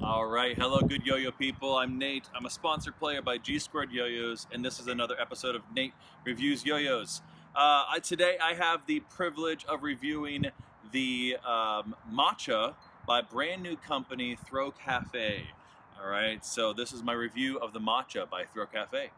All right, hello, good yo-yo people. I'm Nate. I'm a sponsored player by G Squared Yo-Yos, and this is another episode of Nate Reviews Yo-Yos. Today, I have the privilege of reviewing the Matcha by brand new company Throw Cafe. All right, so this is my review of the Matcha by Throw Cafe.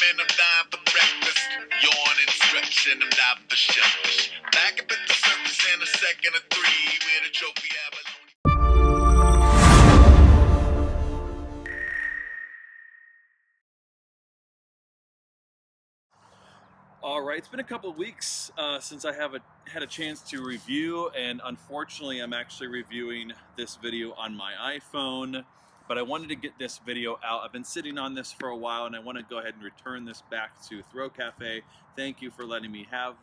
And I'm dying for breakfast. Yawning, stretching, I'm dying for shelter. Back up at the surface in a second or three. With a trophy abalone. All right, it's been a couple of weeks since I had a chance to review, and unfortunately I'm actually reviewing this video on my iPhone, but I wanted to get this video out. I've been sitting on this for a while, and I want to go ahead and return this back to Throw Cafe. Thank you for letting me have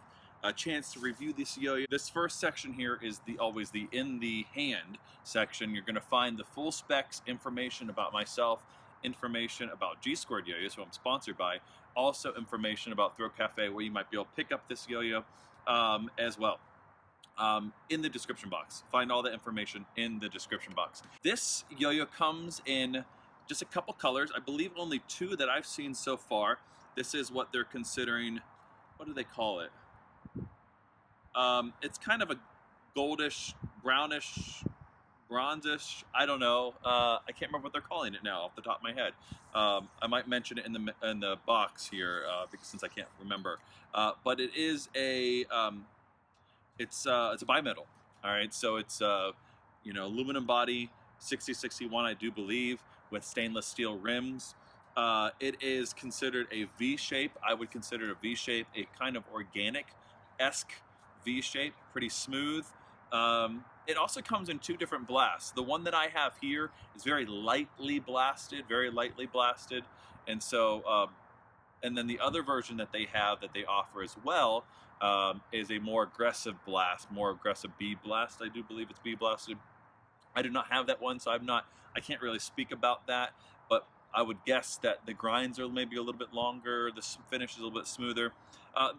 a chance to review this yo-yo. This first section here is always the in the hand section. You're going to find the full specs, information about myself, information about G Squared Yo-Yos, who I'm sponsored by, also information about Throw Cafe, where you might be able to pick up this yo-yo as well in the description box. Find all the information in the description box. This yo-yo comes in just a couple colors. I believe only two that I've seen so far. This is what they're considering. What do they call it? It's kind of a goldish, brownish, bronzish, I don't know. I can't remember what they're calling it now off the top of my head. I might mention it in the box here because since I can't remember. But it is a it's a bimetal. All right, so it's aluminum body, 6061, I do believe, with stainless steel rims. It is considered a V shape. I would consider it a V shape, a kind of organic-esque V shape, pretty smooth. It also comes in two different blasts. The one that I have here is very lightly blasted, and so, and then the other version that they have that they offer as well is a more aggressive blast, more aggressive B blast. I do believe it's B blasted. I do not have that one, so I can't really speak about that, but I would guess that the grinds are maybe a little bit longer, the finish is a little bit smoother.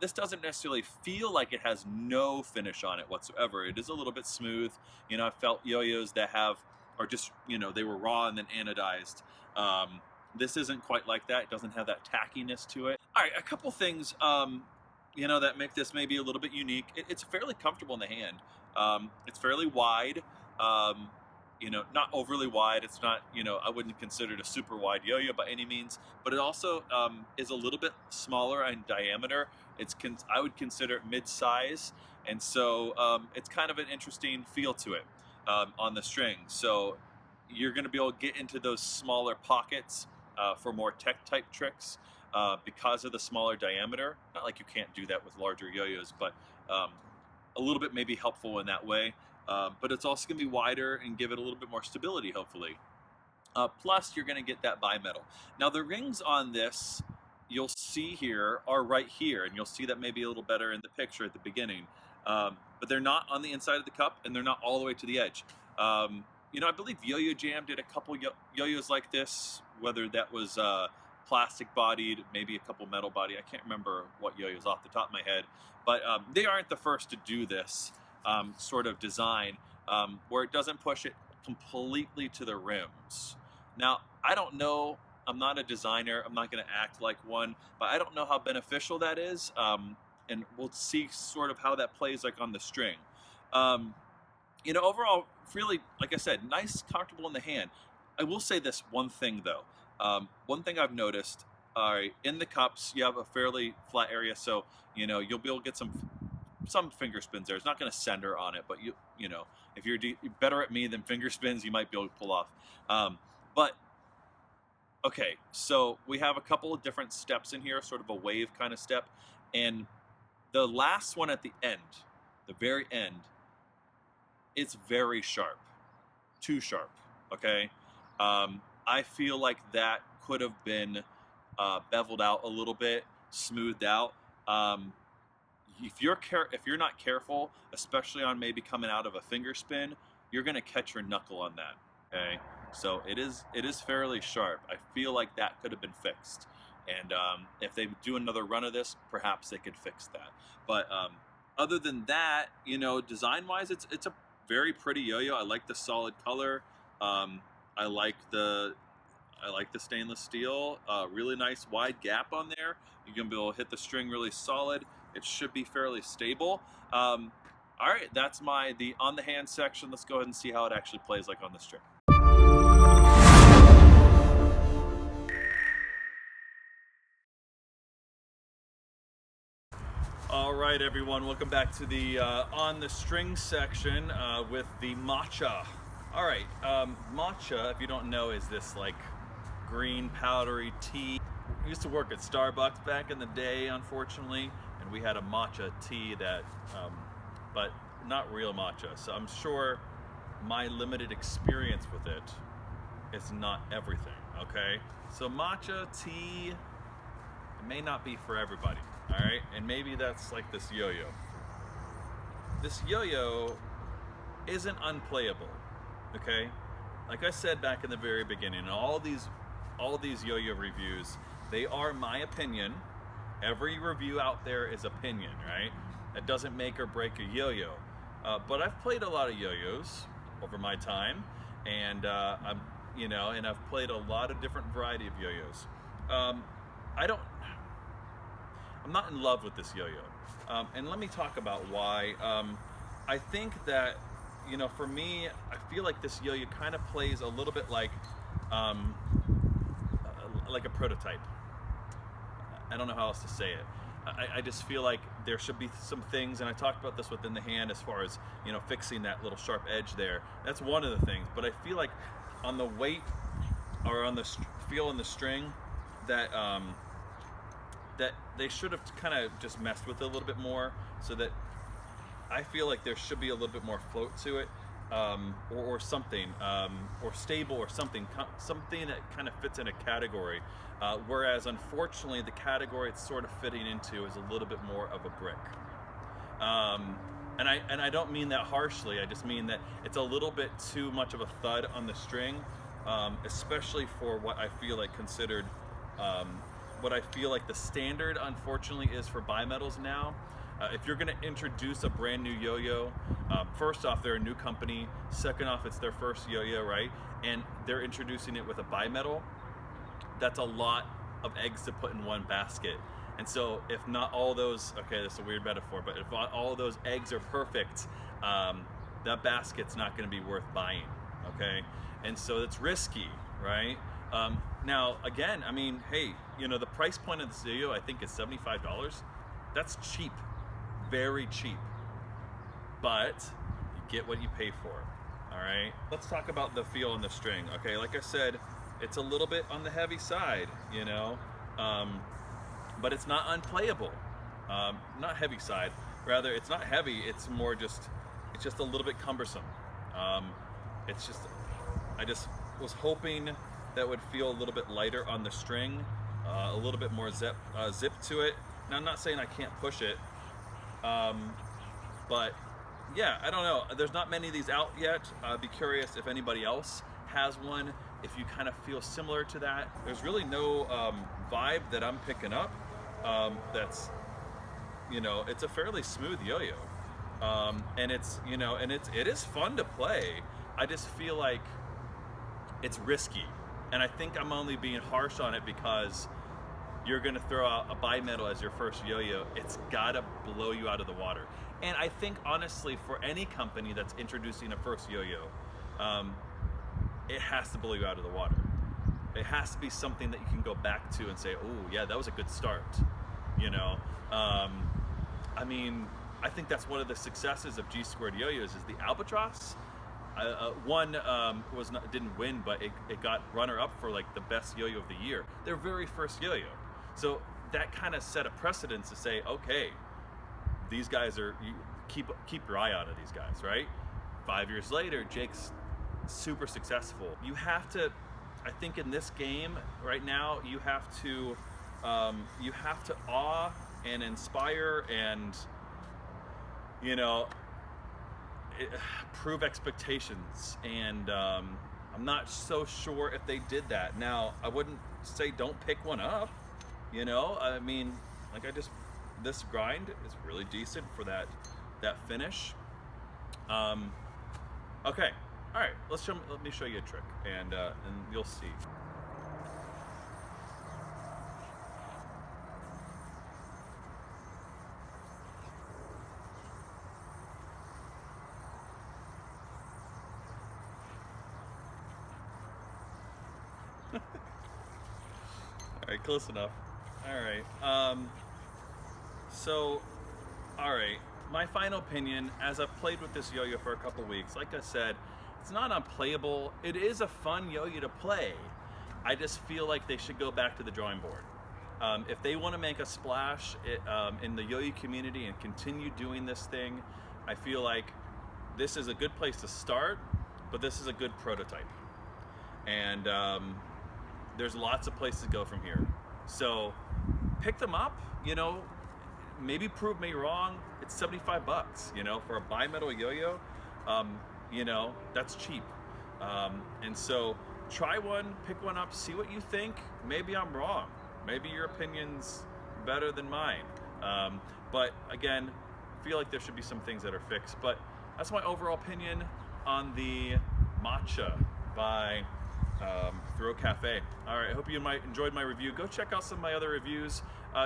This doesn't necessarily feel like it has no finish on it whatsoever. It is a little bit smooth. You know, I've felt yo-yos that are just, they were raw and then anodized. This isn't quite like that. It doesn't have that tackiness to it. All right, a couple things, that make this maybe a little bit unique. It's fairly comfortable in the hand. It's fairly wide. Not overly wide. It's not, I wouldn't consider it a super wide yo-yo by any means, but it also is a little bit smaller in diameter. I would consider it mid-size, and so it's kind of an interesting feel to it on the string. So you're going to be able to get into those smaller pockets for more tech type tricks because of the smaller diameter. Not like you can't do that with larger yo-yos, but a little bit maybe helpful in that way. But it's also going to be wider and give it a little bit more stability, hopefully. Plus, you're going to get that bimetal. Now, the rings on this, you'll see here, are right here, and you'll see that maybe a little better in the picture at the beginning. But they're not on the inside of the cup, and they're not all the way to the edge. I believe Yo-Yo Jam did a couple yo-yos like this, whether that was plastic-bodied, maybe a couple metal-body. I can't remember what yo-yos off the top of my head. But they aren't the first to do this sort of design where it doesn't push it completely to the rims. Now, I don't know, I'm not a designer, I'm not going to act like one, but I don't know how beneficial that is, and we'll see sort of how that plays like on the string. Overall, really, like I said, nice, comfortable in the hand. I will say this one thing though. One thing I've noticed, in the cups, you have a fairly flat area, so you'll be able to get some finger spins there. It's not going to center on it, but if you're better at me than finger spins, you might be able to pull off. But okay, so we have a couple of different steps in here, sort of a wave kind of step, and the last one at the end, the very end, it's very sharp, too sharp. Okay, I feel like that could have been beveled out a little bit, smoothed out. If you're not careful, especially on maybe coming out of a finger spin, you're going to catch your knuckle on that. Okay, so it is fairly sharp. I feel like that could have been fixed, and if they do another run of this, perhaps they could fix that. But other than that, you know, design-wise, it's a very pretty yo-yo. I like the solid color. Um, I like the stainless steel. Really nice wide gap on there. You're gonna be able to hit the string really solid. It should be fairly stable. All right, that's the on the hand section. Let's go ahead and see how it actually plays like on the string. All right, everyone, welcome back to the on the string section with the Matcha. All right, Matcha, if you don't know, is this like green powdery tea. I used to work at Starbucks back in the day, unfortunately, and we had a matcha tea that, but not real matcha. So I'm sure my limited experience with it is not everything, okay? So matcha tea, it may not be for everybody, all right? And maybe that's like this yo-yo. This yo-yo isn't unplayable, okay? Like I said back in the very beginning, all these yo-yo reviews, they are my opinion. Every review out there is opinion, right? It doesn't make or break a yo-yo. But I've played a lot of yo-yos over my time, and and I've played a lot of different variety of yo-yos. I'm not in love with this yo-yo, and let me talk about why. I think that, you know, for me, I feel like this yo-yo kind of plays a little bit like a prototype. I don't know how else to say it. I just feel like there should be some things, and I talked about this within the hand as far as, you know, fixing that little sharp edge there. That's one of the things, but I feel like on the weight or on the feel in the string that that they should have kind of just messed with it a little bit more, so that I feel like there should be a little bit more float to it, or something, or stable, or something that kind of fits in a category. Whereas unfortunately, the category it's sort of fitting into is a little bit more of a brick. And I don't mean that harshly. I just mean that it's a little bit too much of a thud on the string, especially for what I feel like considered. What I feel like the standard, unfortunately, is for bimetals now. If you're going to introduce a brand new yo-yo, first off, they're a new company. Second off, it's their first yo-yo, right? And they're introducing it with a bimetal. That's a lot of eggs to put in one basket. And so if not all those, okay, that's a weird metaphor, but if all those eggs are perfect, that basket's not going to be worth buying, okay? And so it's risky, right? Now, again, I mean, hey, you know, the price point of this yo-yo, I think, is $75. That's cheap. Very cheap, but you get what you pay for. All right, let's talk about the feel on the string. Okay, like I said, it's a little bit on the heavy side, you know, but it's not unplayable. Not heavy side, rather it's not heavy, it's more just, it's just a little bit cumbersome. It's just, I just was hoping that would feel a little bit lighter on the string, a little bit more zip to it. Now, I'm not saying I can't push it, but yeah, I don't know. There's not many of these out yet. I'd be curious if anybody else has one, if you kind of feel similar to that. There's really no vibe that I'm picking up that's, you know, it's a fairly smooth yo-yo. And it's, you know, and it is fun to play. I just feel like it's risky. And I think I'm only being harsh on it because you're gonna throw out a bimetal as your first yo-yo. It's gotta blow you out of the water. And I think, honestly, for any company that's introducing a first yo-yo, it has to blow you out of the water. It has to be something that you can go back to and say, oh yeah, that was a good start, you know? I mean, I think that's one of the successes of G Squared yo-yos is the Albatross. One didn't win, but it got runner-up for like the best yo-yo of the year. Their very first yo-yo. So that kind of set a precedence to say, okay, these guys are, you keep your eye on these guys, right? 5 years later, Jake's super successful. You have to, I think in this game right now, you have to awe and inspire and, you know, prove expectations and I'm not so sure if they did that. Now, I wouldn't say don't pick one up, you know? I mean, like this grind is really decent for that finish. Okay, all right, let me show you a trick, and you'll see. All right, close enough. All right. So, all right. My final opinion, as I've played with this yo-yo for a couple weeks, like I said, it's not unplayable. It is a fun yo-yo to play. I just feel like they should go back to the drawing board. If they want to make a splash in the yo-yo community and continue doing this thing, I feel like this is a good place to start, but this is a good prototype. And there's lots of places to go from here. So pick them up, you know, maybe prove me wrong. It's 75 bucks, you know, for a bimetal yo-yo. You know, that's cheap. And so try one, pick one up, see what you think. Maybe I'm wrong. Maybe your opinion's better than mine. But again, I feel like there should be some things that are fixed. But that's my overall opinion on the Matcha by Throw Cafe. All right, I hope you enjoyed my review. Go check out some of my other reviews.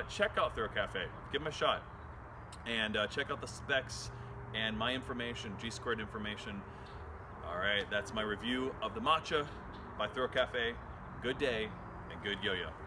Check out Throw Cafe. Give them a shot. And check out the specs and my information, G-squared information. All right, that's my review of the Matcha by Throw Cafe. Good day and good yo-yo.